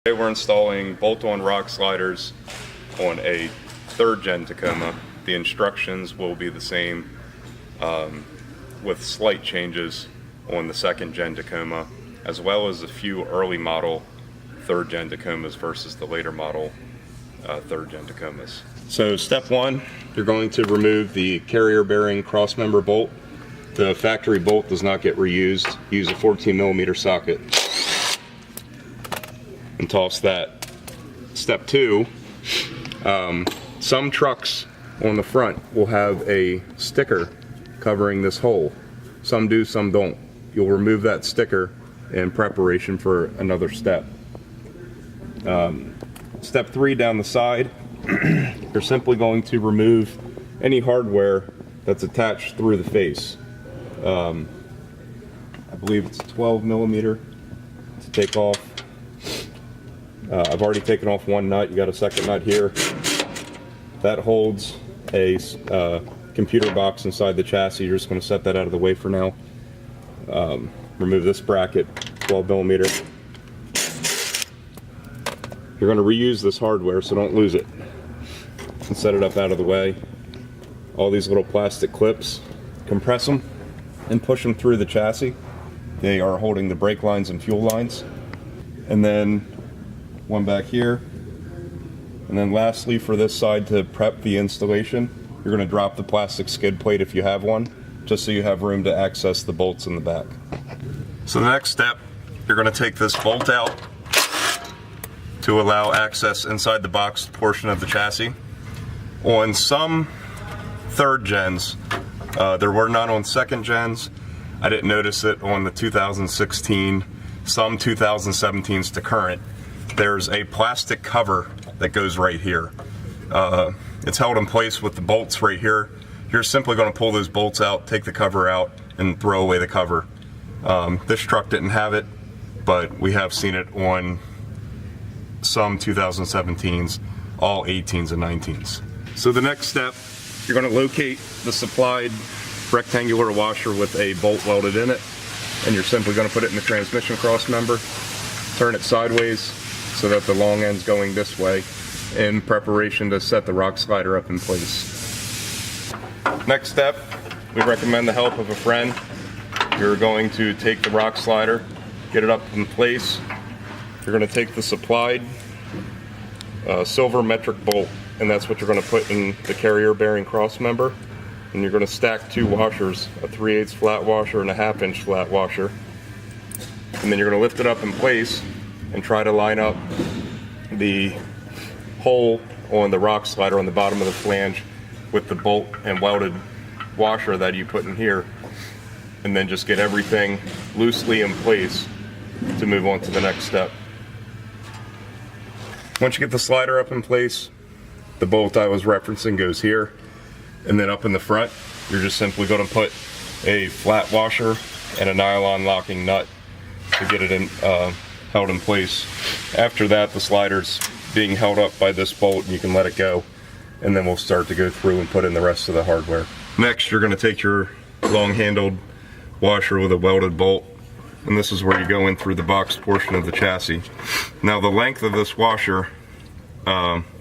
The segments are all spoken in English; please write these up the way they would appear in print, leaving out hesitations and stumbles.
Today we're installing bolt-on rock sliders on a 3rd gen Tacoma. The instructions will be the same with slight changes on the 2nd gen Tacoma, as well as a few early model 3rd gen Tacomas versus the later model 3rd gen Tacomas. So step 1, you're going to remove the carrier bearing cross-member bolt. The factory bolt does not get reused. Use a 14mm socket and toss that. Step 2, some trucks on the front will have a sticker covering this hole. Some do, some don't. You'll remove that sticker in preparation for another step. Step 3, down the side, you're simply going to remove any hardware that's attached through the face. I believe it's 12mm to take off. I've already taken off one nut. You got a second nut here. That holds a computer box inside the chassis. You're just going to set that out of the way for now. Remove this bracket, 12mm. You're going to reuse this hardware, so don't lose it. And set it up out of the way. All these little plastic clips, compress them and push them through the chassis. They are holding the brake lines and fuel lines. And then one back here. And then lastly, for this side, to prep the installation, you're going to drop the plastic skid plate if you have one, just so you have room to access the bolts in the back. So the next step, you're going to take this bolt out to allow access inside the box portion of the chassis. On some 3rd gens, there were none on 2nd gens. I didn't notice it on the 2016, some 2017s to current. There's a plastic cover that goes right here. It's held in place with the bolts right here. You're simply going to pull those bolts out, take the cover out, and throw away the cover. This truck didn't have it, but we have seen it on some 2017s, all 18s and 19s. So the next step, you're going to locate the supplied rectangular washer with a bolt welded in it, and you're simply going to put it in the transmission cross member, turn it sideways so that the long end's going this way, in preparation to set the rock slider up in place. Next step, we recommend the help of a friend. You're going to take the rock slider, get it up in place. You're going to take the supplied silver metric bolt, and that's what you're going to put in the carrier bearing cross member. And you're going to stack 2 washers, a 3/8 flat washer and a 1/2 inch flat washer. And then you're going to lift it up in place and try to line up the hole on the rock slider on the bottom of the flange with the bolt and welded washer that you put in here, and then just get everything loosely in place to move on to the next step. Once you get the slider up in place, the bolt I was referencing goes here, and then up in the front you're just simply going to put a flat washer and a nylon locking nut to get it in, held in place. After that, the slider's being held up by this bolt, and you can let it go, and then we'll start to go through and put in the rest of the hardware. Next, you're going to take your long-handled washer with a welded bolt, and this is where you go in through the box portion of the chassis. Now, the length of this washer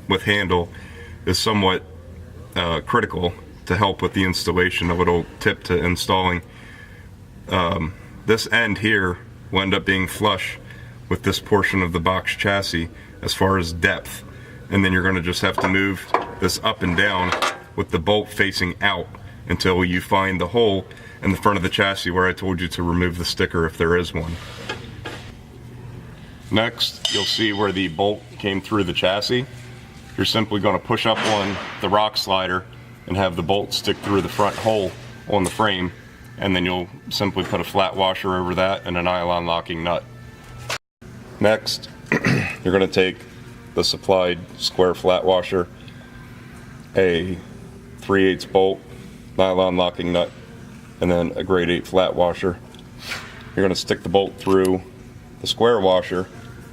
with handle is somewhat critical to help with the installation. A little tip to installing. This end here will end up being flush with this portion of the box chassis as far as depth, and then you're going to just have to move this up and down with the bolt facing out until you find the hole in the front of the chassis where I told you to remove the sticker if there is one. Next, you'll see where the bolt came through the chassis. You're simply going to push up on the rock slider and have the bolt stick through the front hole on the frame, and then you'll simply put a flat washer over that and a nylon locking nut. Next, you're going to take the supplied square flat washer, a 3/8 bolt, nylon locking nut, and then a grade 8 flat washer. You're going to stick the bolt through the square washer,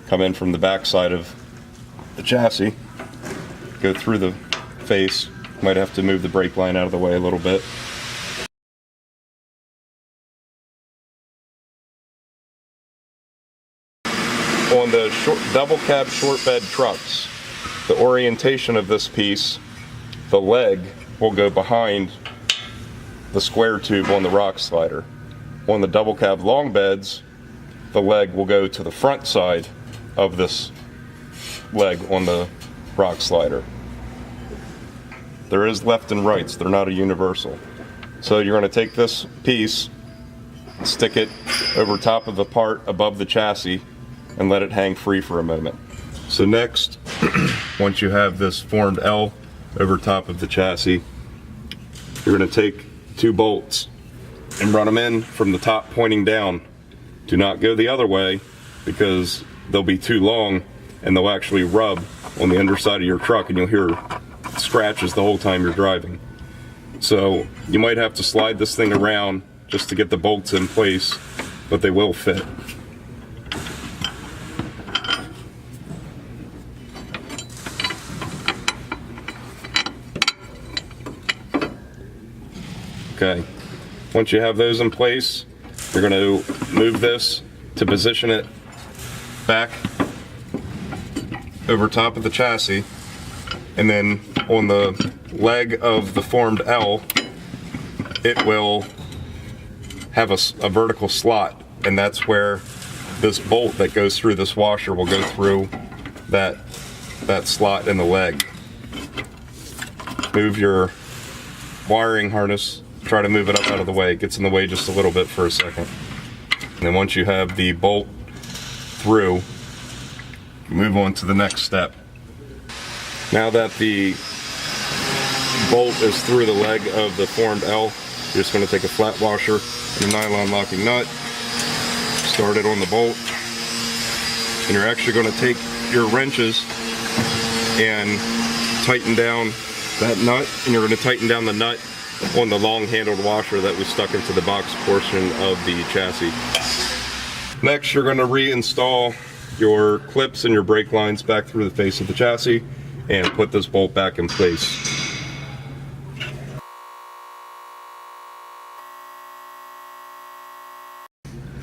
come in from the back side of the chassis, go through the face. Might have to move the brake line out of the way a little bit. on the double cab short bed trucks, the orientation of this piece, the leg will go behind the square tube on the rock slider. On the double cab long beds, the leg will go to the front side of this leg on the rock slider. There is left and rights, they're not a universal. So you're going to take this piece, stick it over top of the part above the chassis, and let it hang free for a moment. So next, once you have this formed L over top of the chassis, you're going to take 2 bolts and run them in from the top pointing down. Do not go the other way because they'll be too long and they'll actually rub on the underside of your truck and you'll hear scratches the whole time you're driving. So you might have to slide this thing around just to get the bolts in place, but they will fit. Okay, once you have those in place, you're going to move this to position it back over top of the chassis, and then on the leg of the formed L, it will have a vertical slot, and that's where this bolt that goes through this washer will go through that slot in the leg. Move your wiring harness, try to move it up out of the way. It gets in the way just a little bit for a second. And then once you have the bolt through, move on to the next step. Now that the bolt is through the leg of the formed L, you're just going to take a flat washer and a nylon locking nut, start it on the bolt, and you're actually going to take your wrenches and tighten down that nut, and you're going to tighten down the nut on the long handled washer that we stuck into the box portion of the chassis. Next, you're going to reinstall your clips and your brake lines back through the face of the chassis and put this bolt back in place.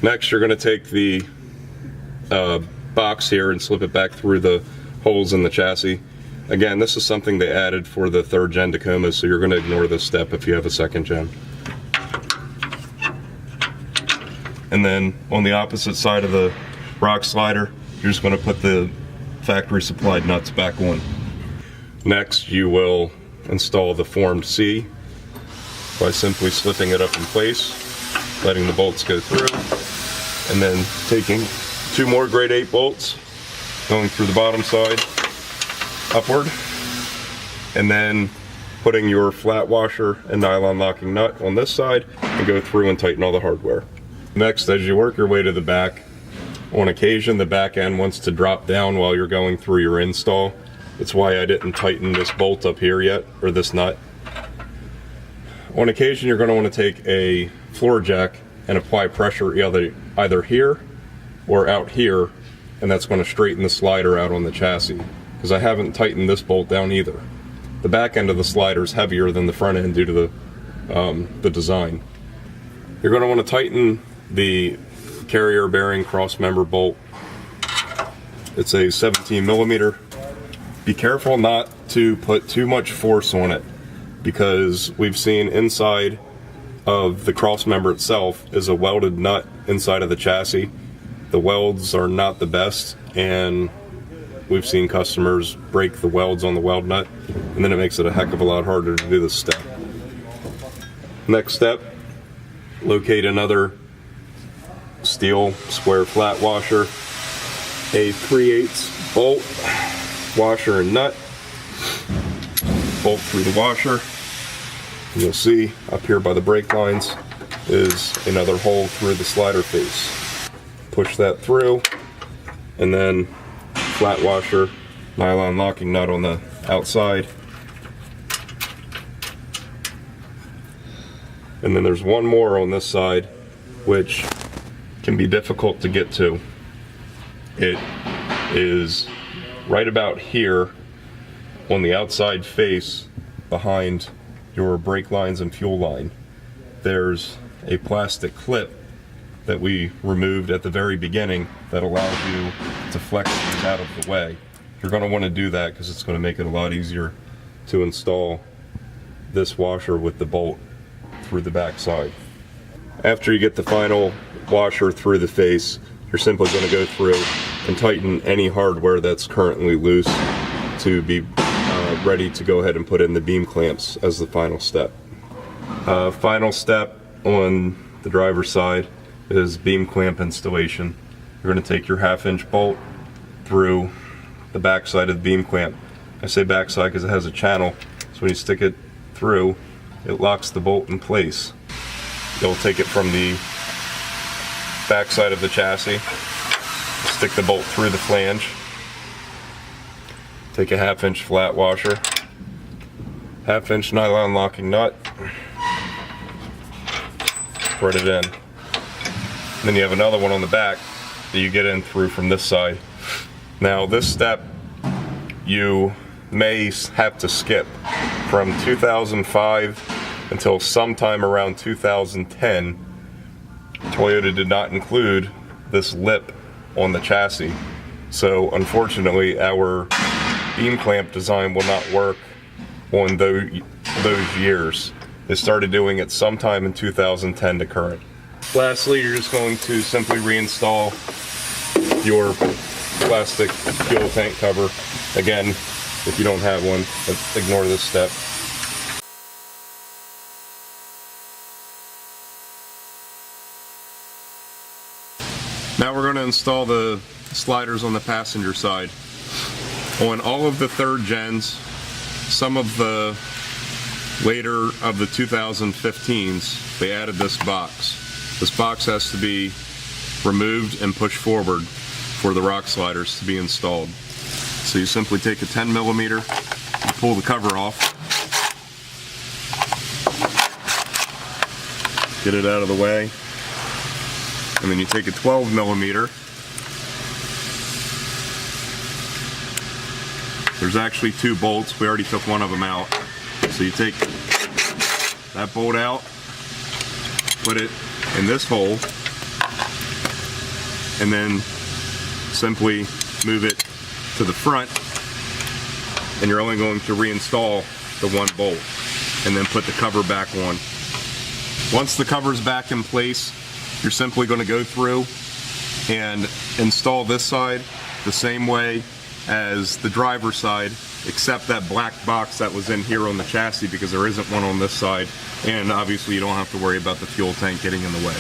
Next, you're going to take the box here and slip it back through the holes in the chassis. Again, this is something they added for the 3rd gen Tacoma, so you're going to ignore this step if you have a 2nd gen. And then on the opposite side of the rock slider, you're just going to put the factory supplied nuts back on. Next, you will install the formed C by simply slipping it up in place, letting the bolts go through, and then taking 2 more grade 8 bolts, going through the bottom side upward, and then putting your flat washer and nylon locking nut on this side and go through and tighten all the hardware. Next, as you work your way to the back, on occasion the back end wants to drop down while you're going through your install. That's why I didn't tighten this bolt up here yet, or this nut. On occasion, you're going to want to take a floor jack and apply pressure either here or out here, and that's going to straighten the slider out on the chassis, because I haven't tightened this bolt down either. The back end of the slider is heavier than the front end due to the design. You're going to want to tighten the carrier bearing cross member bolt. It's a 17 millimeter. Be careful not to put too much force on it, because we've seen inside of the cross member itself is a welded nut inside of the chassis. The welds are not the best, and we've seen customers break the welds on the weld nut, and then it makes it a heck of a lot harder to do this step. Next step, locate another steel square flat washer, a 3/8 bolt, washer and nut, bolt through the washer, and you'll see up here by the brake lines is another hole through the slider face. Push that through, and then flat washer, nylon locking nut on the outside. And then there's one more on this side, which can be difficult to get to. It is right about here on the outside face behind your brake lines and fuel line. There's a plastic clip that we removed at the very beginning that allows you to flex these out of the way. You're going to want to do that because it's going to make it a lot easier to install this washer with the bolt through the back side. After you get the final washer through the face, you're simply going to go through and tighten any hardware that's currently loose to be ready to go ahead and put in the beam clamps as the final step. Final step on the driver's side is beam clamp installation. You're going to take your 1/2 inch bolt through the back side of the beam clamp. I say back side because it has a channel, so when you stick it through, it locks the bolt in place. You'll take it from the back side of the chassis, stick the bolt through the flange, take a 1/2 inch flat washer, 1/2 inch nylon locking nut, thread it in. Then you have another one on the back that you get in through from this side. Now this step you may have to skip. From 2005 until sometime around 2010, Toyota did not include this lip on the chassis. So unfortunately our beam clamp design will not work on those years. They started doing it sometime in 2010 to current. Lastly, you're just going to simply reinstall your plastic fuel tank cover. Again, if you don't have one, ignore this step. Now we're going to install the sliders on the passenger side. On all of the 3rd gens, some of the later of the 2015s, they added this box. This box has to be removed and pushed forward for the rock sliders to be installed. So you simply take a 10mm, you pull the cover off, get it out of the way, and then you take a 12mm. There's actually 2 bolts, we already took one of them out. So you take that bolt out, put it in this hole, and then simply move it to the front, and you're only going to reinstall the 1 bolt and then put the cover back on. Once the cover's back in place, you're simply going to go through and install this side the same way as the driver's side, except that black box that was in here on the chassis, because there isn't one on this side, and obviously you don't have to worry about the fuel tank getting in the way.